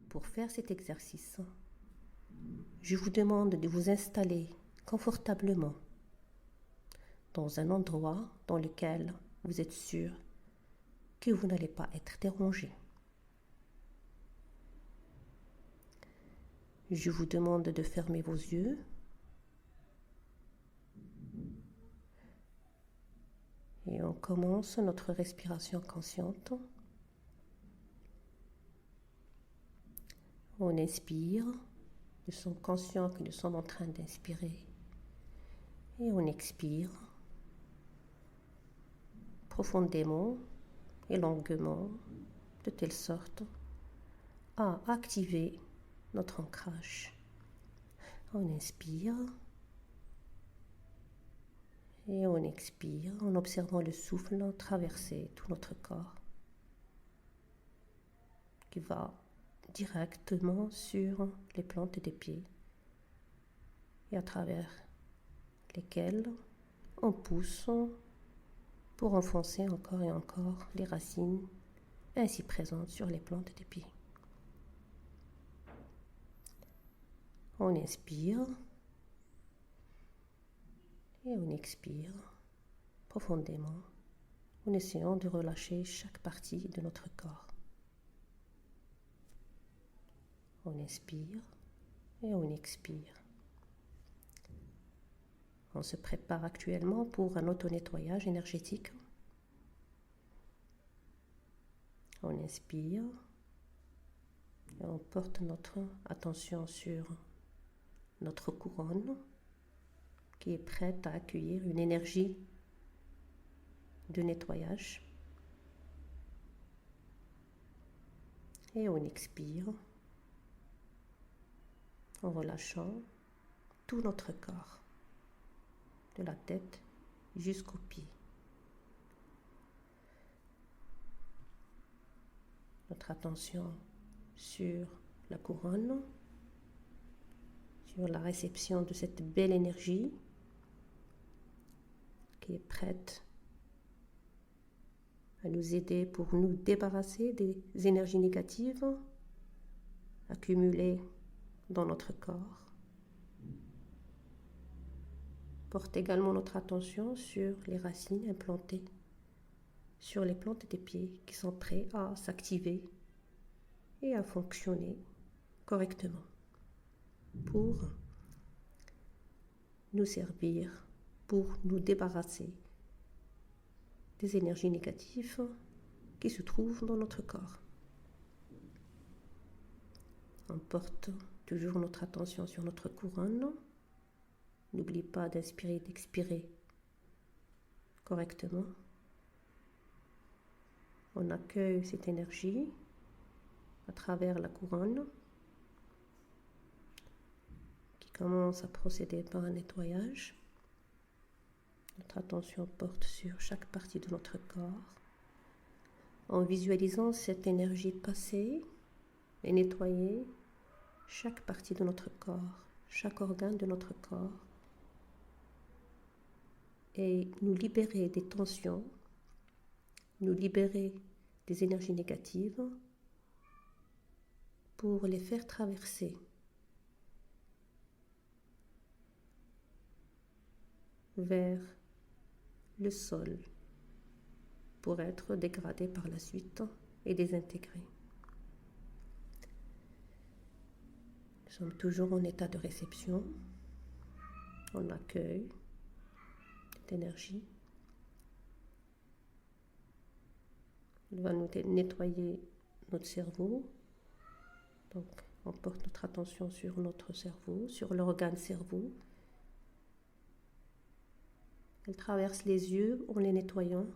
pour faire cet exercice, je vous demande de vous installer confortablement dans un endroit dans lequel vous êtes sûr que vous n'allez pas être dérangé. Je vous demande de fermer vos yeux et on commence notre respiration consciente. On inspire, nous sommes conscients que nous sommes en train d'inspirer et on expire profondément et longuement de telle sorte à activer notre ancrage. On inspire et on expire en observant le souffle traverser tout notre corps qui va directement sur les plantes des pieds et à travers lesquelles on pousse pour enfoncer encore et encore les racines ainsi présentes sur les plantes des pieds. On inspire et on expire profondément en essayant de relâcher chaque partie de notre corps. On inspire et on expire. On se prépare actuellement pour un auto-nettoyage énergétique. On inspire et on porte notre attention sur notre couronne qui est prête à accueillir une énergie de nettoyage. Et on expire en relâchant tout notre corps, de la tête jusqu'aux pieds. Notre attention sur la couronne, sur la réception de cette belle énergie qui est prête à nous aider pour nous débarrasser des énergies négatives accumulées dans notre corps. Porte également notre attention sur les racines implantées sur les plantes des pieds qui sont prêts à s'activer et à fonctionner correctement pour nous servir, pour nous débarrasser des énergies négatives qui se trouvent dans notre corps. On porte toujours notre attention sur notre couronne. N'oublie pas d'inspirer et d'expirer correctement. On accueille cette énergie à travers la couronne qui commence à procéder par un nettoyage. Notre attention porte sur chaque partie de notre corps en visualisant cette énergie passer et nettoyer chaque partie de notre corps, chaque organe de notre corps et nous libérer des tensions, nous libérer des énergies négatives pour les faire traverser vers le sol pour être dégradées par la suite et désintégrées. Nous sommes toujours en état de réception. On accueille cette énergie. Elle va nous nettoyer notre cerveau. Donc, on porte notre attention sur notre cerveau, sur l'organe cerveau. Elle traverse les yeux en les nettoyant.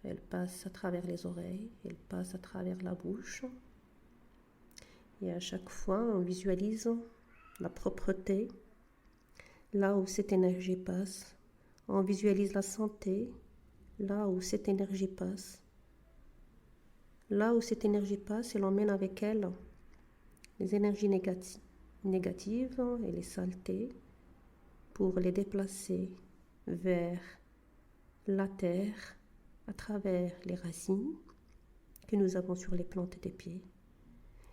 Elle passe à travers les oreilles, elle passe à travers la bouche. Et à chaque fois, on visualise la propreté. Là où cette énergie passe, on visualise la santé. Là où cette énergie passe. Là où cette énergie passe, elle emmène avec elle les énergies négatives et les saletés pour les déplacer vers la terre à travers les racines que nous avons sur les plantes des pieds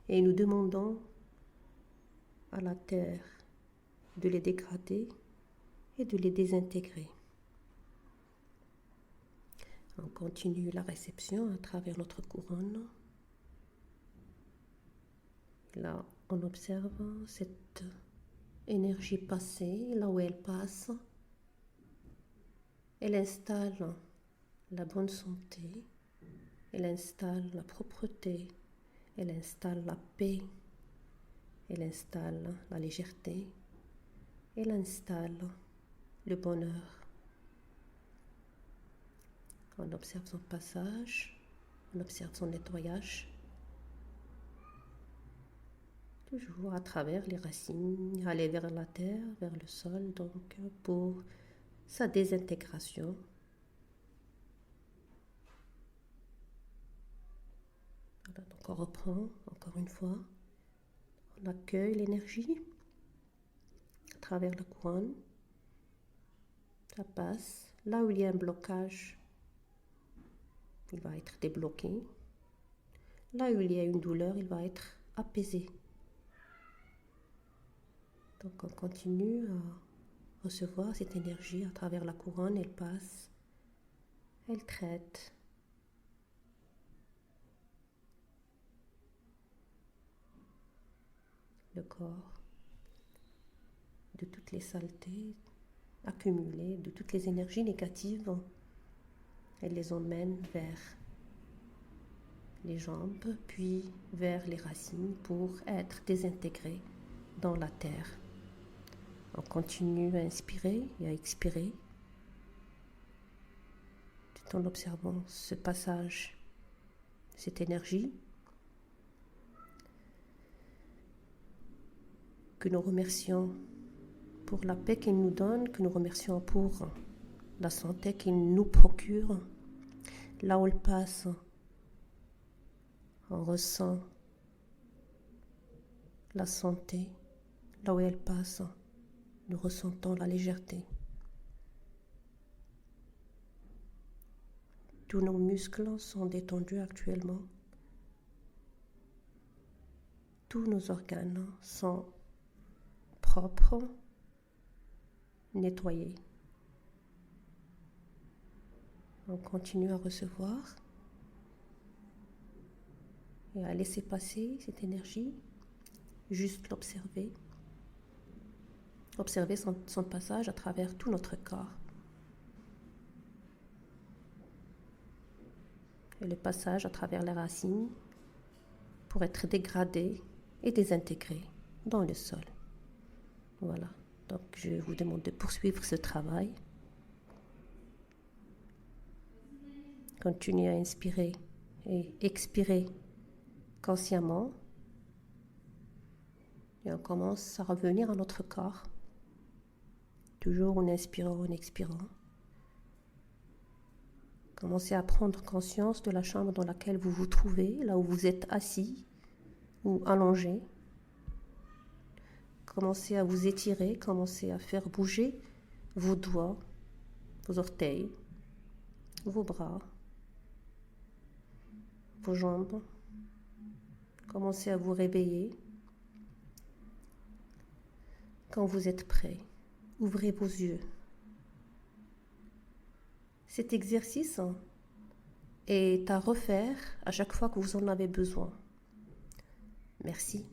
Et nous demandons à la terre de les dégrader et de les désintégrer. On continue la réception à travers notre couronne. Là, on observe cette énergie passée, là où elle passe. Elle installe la bonne santé, elle installe la propreté, elle installe la paix, elle installe la légèreté, elle installe le bonheur. On observe son passage, on observe son nettoyage, toujours à travers les racines, aller vers la terre, vers le sol, donc pour sa désintégration. Voilà, donc on reprend encore une fois, on accueille l'énergie à travers la couronne, ça passe. Là où il y a un blocage, il va être débloqué. Là où il y a une douleur, il va être apaisé. Donc on continue à recevoir cette énergie à travers la couronne, elle passe, elle traite. Le corps de toutes les saletés accumulées, de toutes les énergies négatives, elle les emmène vers les jambes, puis vers les racines pour être désintégrées dans la terre. On continue à inspirer et à expirer tout en observant ce passage, cette énergie que nous remercions pour la paix qu'il nous donne, que nous remercions pour la santé qu'il nous procure. Là où elle passe, on ressent la santé. Là où elle passe, nous ressentons la légèreté. Tous nos muscles sont détendus actuellement. Tous nos organes sont propres, nettoyés. On continue à recevoir et à laisser passer cette énergie, juste l'observer. Observer son passage à travers tout notre corps. Et le passage à travers les racines pour être dégradé et désintégré dans le sol. Voilà, donc je vous demande de poursuivre ce travail. Continuez à inspirer et expirer consciemment. Et on commence à revenir à notre corps. Toujours en inspirant, en expirant. Commencez à prendre conscience de la chambre dans laquelle vous vous trouvez, là où vous êtes assis ou allongé. Commencez à vous étirer, commencez à faire bouger vos doigts, vos orteils, vos bras, vos jambes. Commencez à vous réveiller. Quand vous êtes prêt, ouvrez vos yeux. Cet exercice est à refaire à chaque fois que vous en avez besoin. Merci.